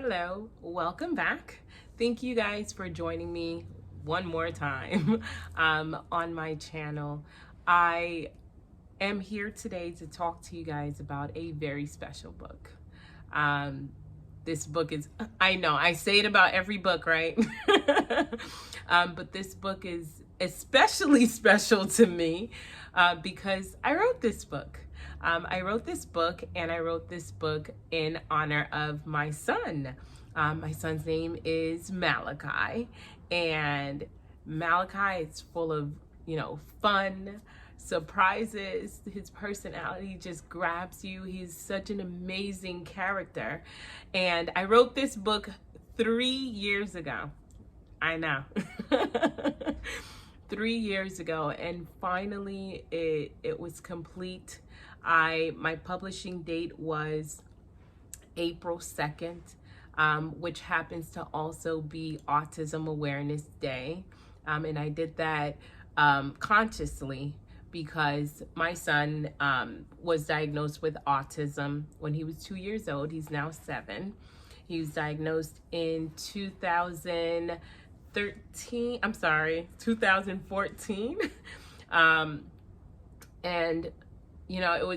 Hello, welcome back. Thank you guys for joining me one more time on my channel. I am here today to talk to you guys about a very special book. This book is, I know, I say it about every book, right? But this book is especially special to me because I wrote this book. I wrote this book in honor of my son. My son's name is Malachi, and Malachi is full of, fun, surprises. His personality just grabs you. He's such an amazing character. And I wrote this book 3 years ago. I know. 3 years ago, and finally it was complete. My publishing date was April 2nd, which happens to also be Autism Awareness Day. And I did that consciously because my son was diagnosed with autism when he was 2 years old. He's now 7. He was diagnosed in 2014. And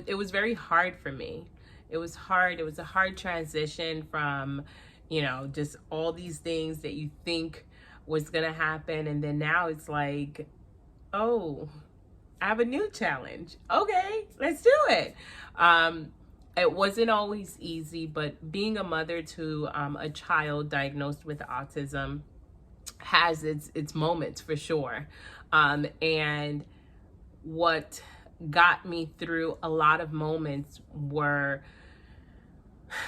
it was very hard for me. It was hard. It was a hard transition from, just all these things that you think was going to happen. And then now it's like, oh, I have a new challenge. Okay, let's do it. It wasn't always easy, but being a mother to a child diagnosed with autism has its moments for sure. And what got me through a lot of moments were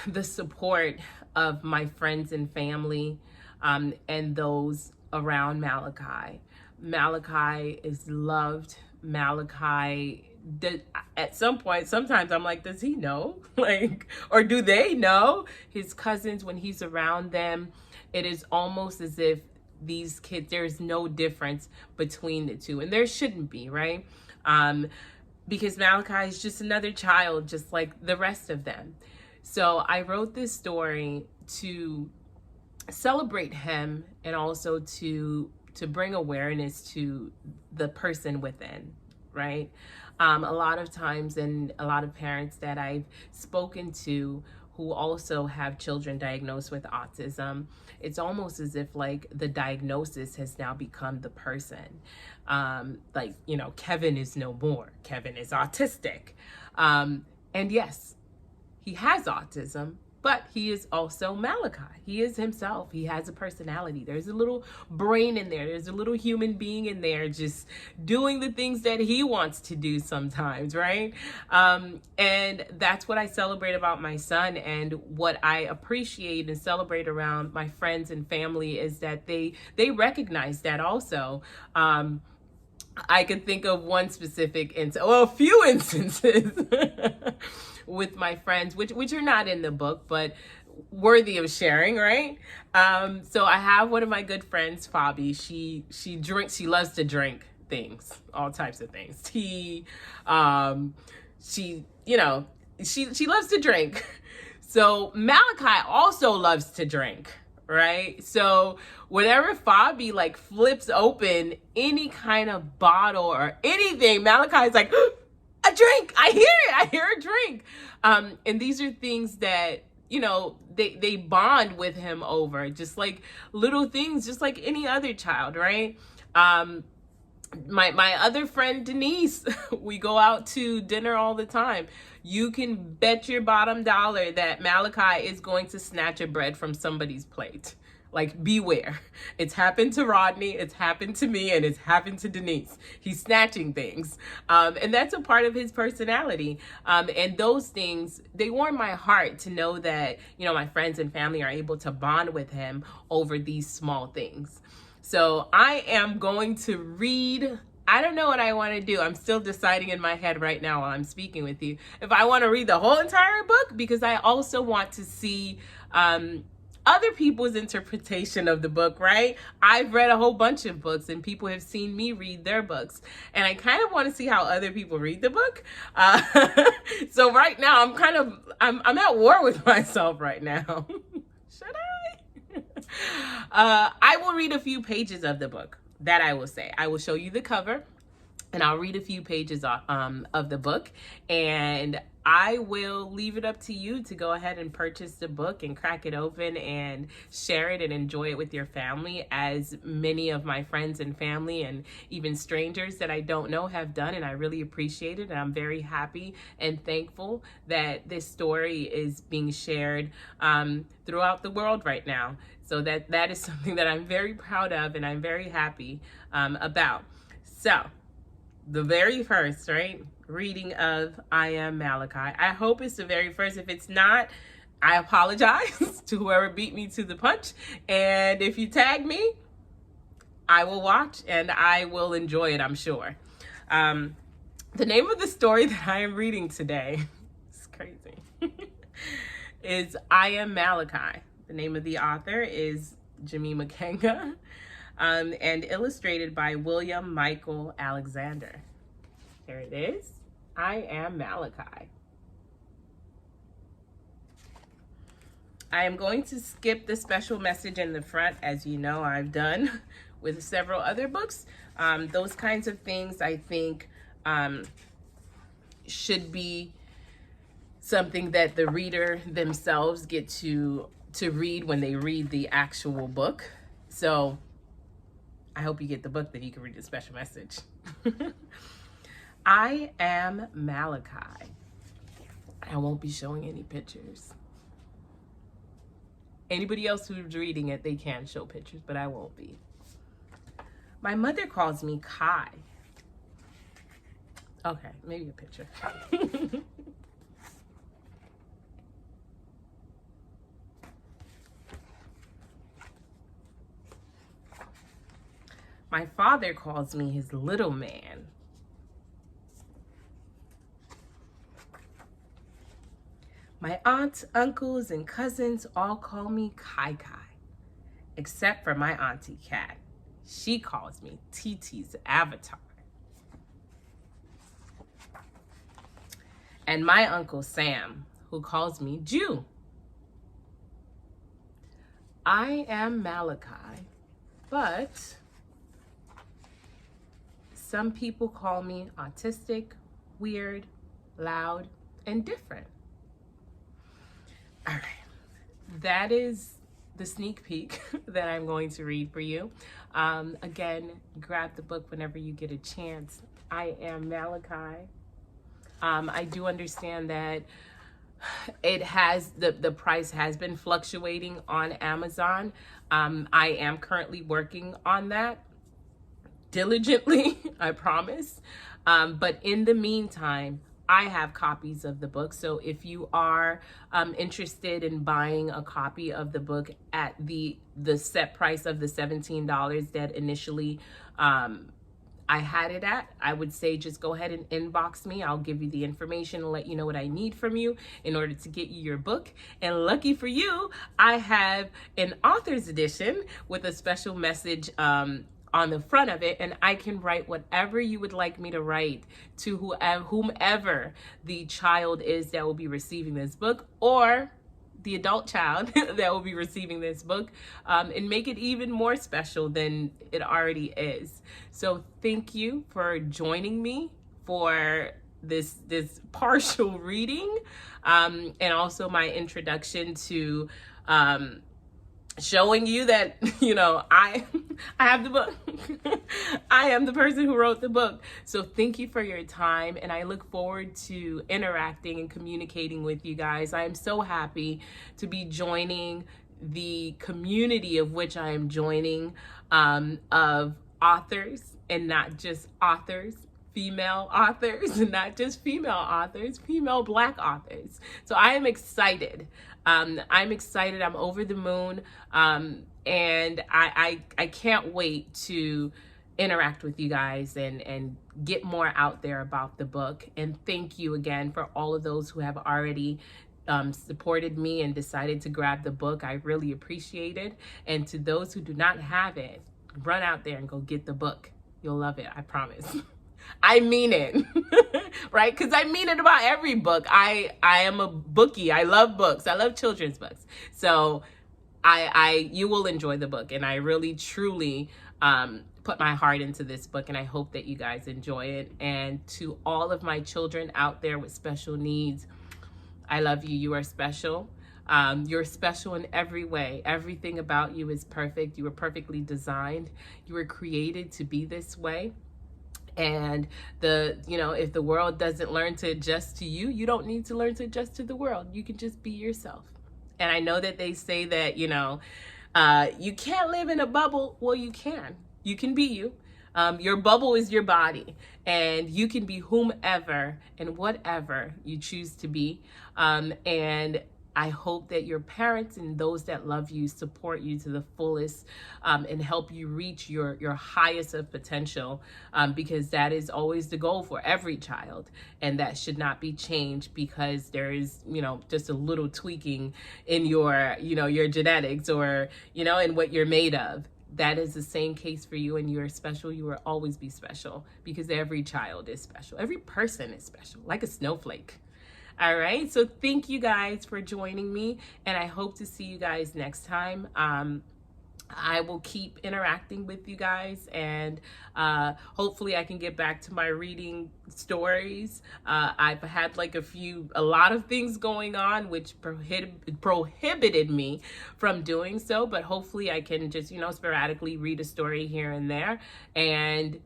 the support of my friends and family and those around Malachi. Malachi is loved. Malachi, at some point, sometimes I'm like, does he know? Or do they know? His cousins, when he's around them, it is almost as if these kids, there's no difference between the two. And there shouldn't be, right? Because Malachi is just another child, just like the rest of them. So I wrote this story to celebrate him and also to bring awareness to the person within, right? A lot of times, and a lot of parents that I've spoken to who also have children diagnosed with autism, it's almost as if the diagnosis has now become the person. Kevin is no more. Kevin is autistic. And yes, he has autism, but he is also Malachi. He is himself. He has a personality. There's a little brain in there. There's a little human being in there just doing the things that he wants to do sometimes, right? And that's what I celebrate about my son. And what I appreciate and celebrate around my friends and family is that they recognize that also. I could think of one specific a few instances with my friends, which are not in the book, but worthy of sharing, right? So I have one of my good friends, Fabi. She drinks. She loves to drink things, all types of things. Tea. She loves to drink. So Malachi also loves to drink. Right? So whenever Fabi flips open any kind of bottle or anything, Malachi's like, a drink. I hear it. I hear a drink. And these are things that, they bond with him over, just like little things, just like any other child, right? My other friend, Denise, we go out to dinner all the time. You can bet your bottom dollar that Malachi is going to snatch a bread from somebody's plate. Beware. It's happened to Rodney, it's happened to me, and it's happened to Denise. He's snatching things. And that's a part of his personality. And those things, they warm my heart to know that, my friends and family are able to bond with him over these small things. So I am going to read. I don't know what I want to do. I'm still deciding in my head right now while I'm speaking with you if I want to read the whole entire book, because I also want to see other people's interpretation of the book, right? I've read a whole bunch of books and people have seen me read their books, and I kind of want to see how other people read the book. So right now I'm at war with myself right now. Should I will read a few pages of the book. That I will say. I will show you the cover, and I'll read a few pages of the book, and I will leave it up to you to go ahead and purchase the book and crack it open and share it and enjoy it with your family, as many of my friends and family and even strangers that I don't know have done, and I really appreciate it. And I'm very happy and thankful that this story is being shared throughout the world right now. So that is something that I'm very proud of and I'm very happy about. So the very first, right, reading of I Am Malachi. I hope it's the very first. If it's not, I apologize to whoever beat me to the punch. And if you tag me, I will watch and I will enjoy it, I'm sure. The name of the story that I am reading today, it's crazy, is I Am Malachi. The name of the author is Gemima Canga. And illustrated by William Michael Alexander. Here it is. I Am Malachi. I am going to skip the special message in the front, as you know I've done with several other books. Those kinds of things I think should be something that the reader themselves get to read when they read the actual book. So I hope you get the book that you can read the special message. I Am Malachi. I won't be showing any pictures. Anybody else who's reading it, they can show pictures, but I won't be. My mother calls me Kai. Okay, maybe a picture. My father calls me his little man. My aunts, uncles, and cousins all call me Kai Kai, except for my auntie Kat. She calls me TT's avatar. And my uncle Sam, who calls me Jew. I am Malachi, but some people call me autistic, weird, loud, and different. All right, that is the sneak peek that I'm going to read for you. Again, grab the book whenever you get a chance. I Am Malachi. I do understand that it has, the price has been fluctuating on Amazon. I am currently working on that diligently, I promise. But in the meantime, I have copies of the book. So if you are interested in buying a copy of the book at the set price of the $17 that initially I had it at, I would say just go ahead and inbox me. I'll give you the information and let you know what I need from you in order to get you your book. And lucky for you, I have an author's edition with a special message on the front of it, and I can write whatever you would like me to write to whomever the child is that will be receiving this book, or the adult child that will be receiving this book, and make it even more special than it already is. So thank you for joining me for this partial reading, and also my introduction to showing you that, you know, I have the book. I am the person who wrote the book. So thank you for your time, and I look forward to interacting and communicating with you guys. I am so happy to be joining the community of which I am joining, of authors, and not just authors, female authors, and not just female authors, female Black authors. So I am excited. I'm excited. I'm over the moon. And I can't wait to interact with you guys and get more out there about the book. And thank you again for all of those who have already supported me and decided to grab the book. I really appreciate it. And to those who do not have it, run out there and go get the book. You'll love it, I promise. I mean it, right? Because I mean it about every book. I am a bookie. I love books. I love children's books. So you will enjoy the book, and I really truly put my heart into this book, and I hope that you guys enjoy it. And to all of my children out there with special needs, I love you. You are special. You're special in every way. Everything about you is perfect. You were perfectly designed. You were created to be this way. And if the world doesn't learn to adjust to you, you don't need to learn to adjust to the world. You can just be yourself. And I know that they say that, you can't live in a bubble. Well, you can. You can be you. Your bubble is your body, and you can be whomever and whatever you choose to be. And I hope that your parents and those that love you support you to the fullest, and help you reach your highest of potential, because that is always the goal for every child, and that should not be changed because there is, just a little tweaking in your genetics, or, in what you're made of. That is the same case for you, and you are special. You will always be special, because every child is special. Every person is special, like a snowflake. All right, so thank you guys for joining me, and I hope to see you guys next time. I will keep interacting with you guys, and hopefully I can get back to my reading stories. I've had a lot of things going on which prohibited me from doing so, but hopefully I can just, sporadically read a story here and there. And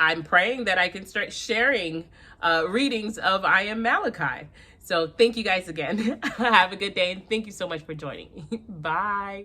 I'm praying that I can start sharing readings of I Am Malachi. So thank you guys again. Have a good day, and thank you so much for joining me. Bye.